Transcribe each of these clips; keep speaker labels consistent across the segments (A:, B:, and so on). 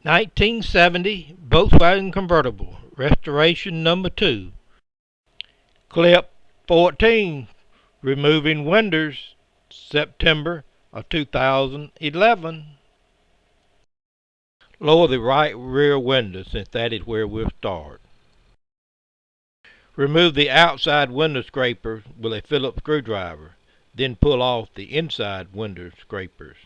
A: 1970 Volkswagen Convertible, restoration number 2. Clip 14, removing windows, September of 2011. Lower the right rear window, since that is where we'll start. Remove the outside window scraper with a Phillips screwdriver, then pull off the inside window scrapers.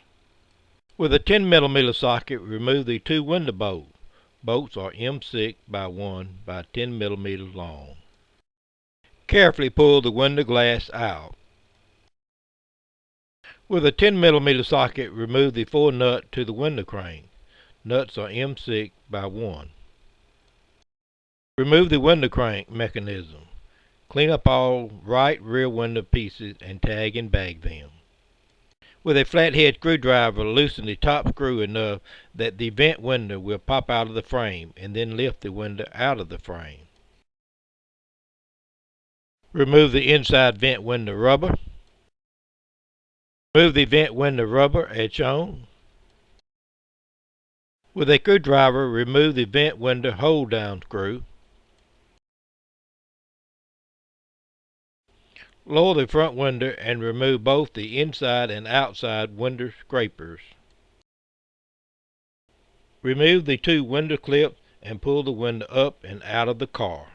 A: With a 10mm socket, remove the 2 window bolts. Bolts are M6 by 1 by 10mm long. Carefully pull the window glass out. With a 10mm socket, remove the 4 nuts to the window crank. Nuts are M6 by 1. Remove the window crank mechanism. Clean up all right rear window pieces and tag and bag them. With a flathead screwdriver, loosen the top screw enough that the vent window will pop out of the frame, and then lift the window out of the frame. Remove the inside vent window rubber. Remove the vent window rubber as shown. With a screwdriver, remove the vent window hold down screw. Lower the front window and remove both the inside and outside window scrapers. Remove the 2 window clips and pull the window up and out of the car.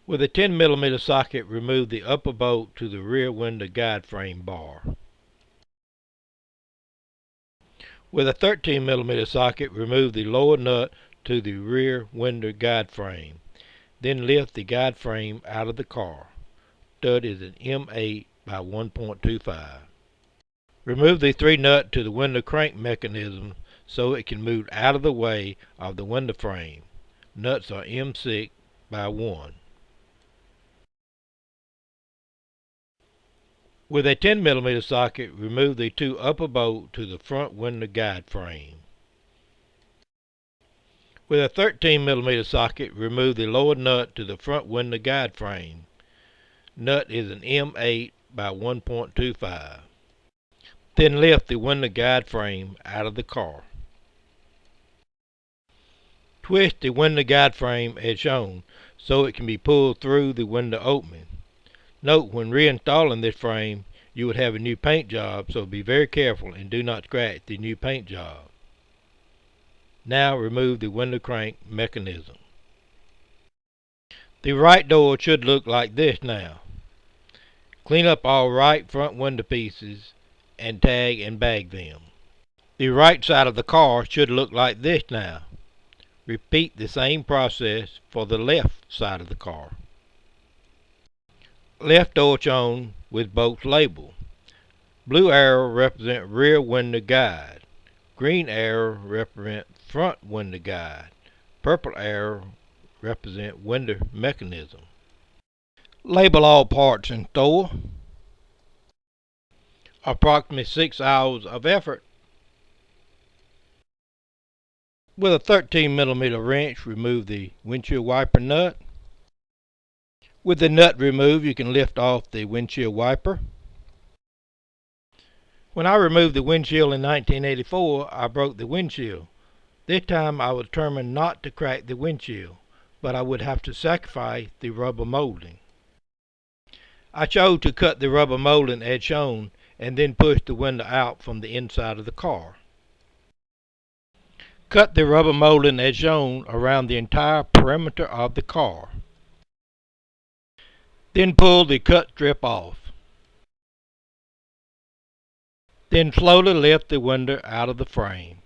A: With a 10mm socket, remove the upper bolt to the rear window guide frame bar. With a 13mm socket, remove the lower nut to the rear window guide frame. Then lift the guide frame out of the car. Stud is an M8 by 1.25. Remove the 3 nut to the window crank mechanism so it can move out of the way of the window frame. Nuts are M6 by 1. With a 10mm socket, remove the 2 upper bolts to the front window guide frame. With a 13mm socket, remove the lower nut to the front window guide frame. Nut is an M8 by 1.25. Then lift the window guide frame out of the car. Twist the window guide frame as shown so it can be pulled through the window opening. Note, when reinstalling this frame, you would have a new paint job, so be very careful and do not scratch the new paint job. Now remove the window crank mechanism. The right door should look like this now. Clean up all right front window pieces and tag and bag them. The right side of the car should look like this now. Repeat the same process for the left side of the car. Left door shown with bolts labeled. Blue arrow represent rear window guide. Green arrow represent front window guide. Purple arrow represent window mechanism. Label all parts in store. Approximately 6 hours of effort. With a 13mm wrench, remove the windshield wiper nut. With the nut removed, you can lift off the windshield wiper. When I removed the windshield in 1984, I broke the windshield. This time I was determined not to crack the windshield, but I would have to sacrifice the rubber molding. I chose to cut the rubber molding as shown and then push the window out from the inside of the car. Cut the rubber molding as shown around the entire perimeter of the car. Then pull the cut strip off. Then slowly lift the window out of the frame.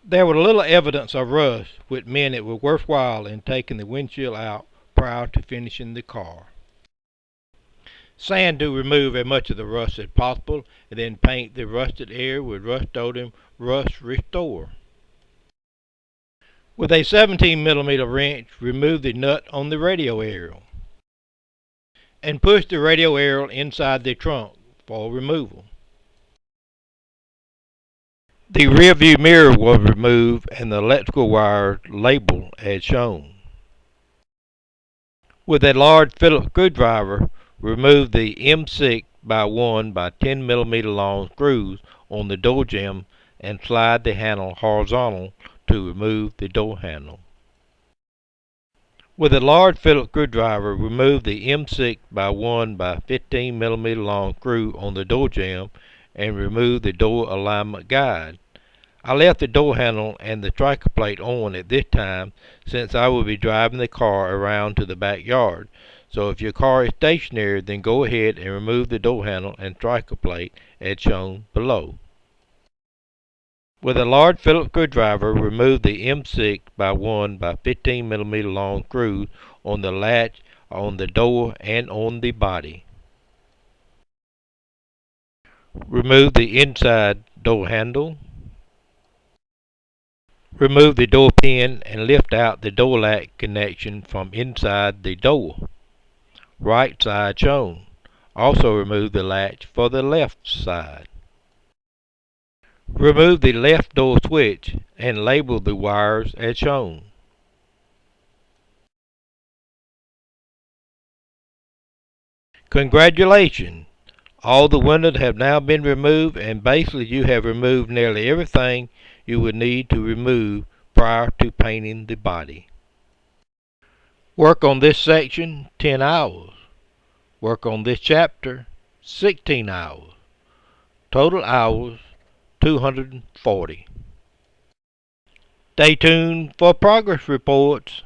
A: There was little evidence of rust, which meant it was worthwhile in taking the windshield out prior to finishing the car. Sand to remove as much of the rust as possible, and then paint the rusted area with Rust-Oleum Rust Restore. With a 17mm wrench, remove the nut on the radio aerial and push the radio aerial inside the trunk for removal. The rear view mirror was removed and the electrical wire labeled as shown. With a large Phillips screwdriver, remove the M6 by 1 by 10 millimeter long screws on the door jamb and slide the handle horizontal to remove the door handle. With a large Phillips screwdriver, remove the M6 by 1 by 15 millimeter long screw on the door jamb and remove the door alignment guide. I left the door handle and the striker plate on at this time since I will be driving the car around to the backyard. So if your car is stationary, then go ahead and remove the door handle and striker plate as shown below. With a large Phillips screwdriver, remove the M6 by 1 by 15 millimeter long screws on the latch, on the door, and on the body. Remove the inside door handle. Remove the door pin and lift out the door latch connection from inside the door. Right side shown. Also remove the latch for the left side. Remove the left door switch and label the wires as shown. Congratulations! All the windows have now been removed, and basically you have removed nearly everything you would need to remove prior to painting the body. Work on this section 10 hours. Work on this chapter 16 hours. Total hours 240. Stay tuned for progress reports.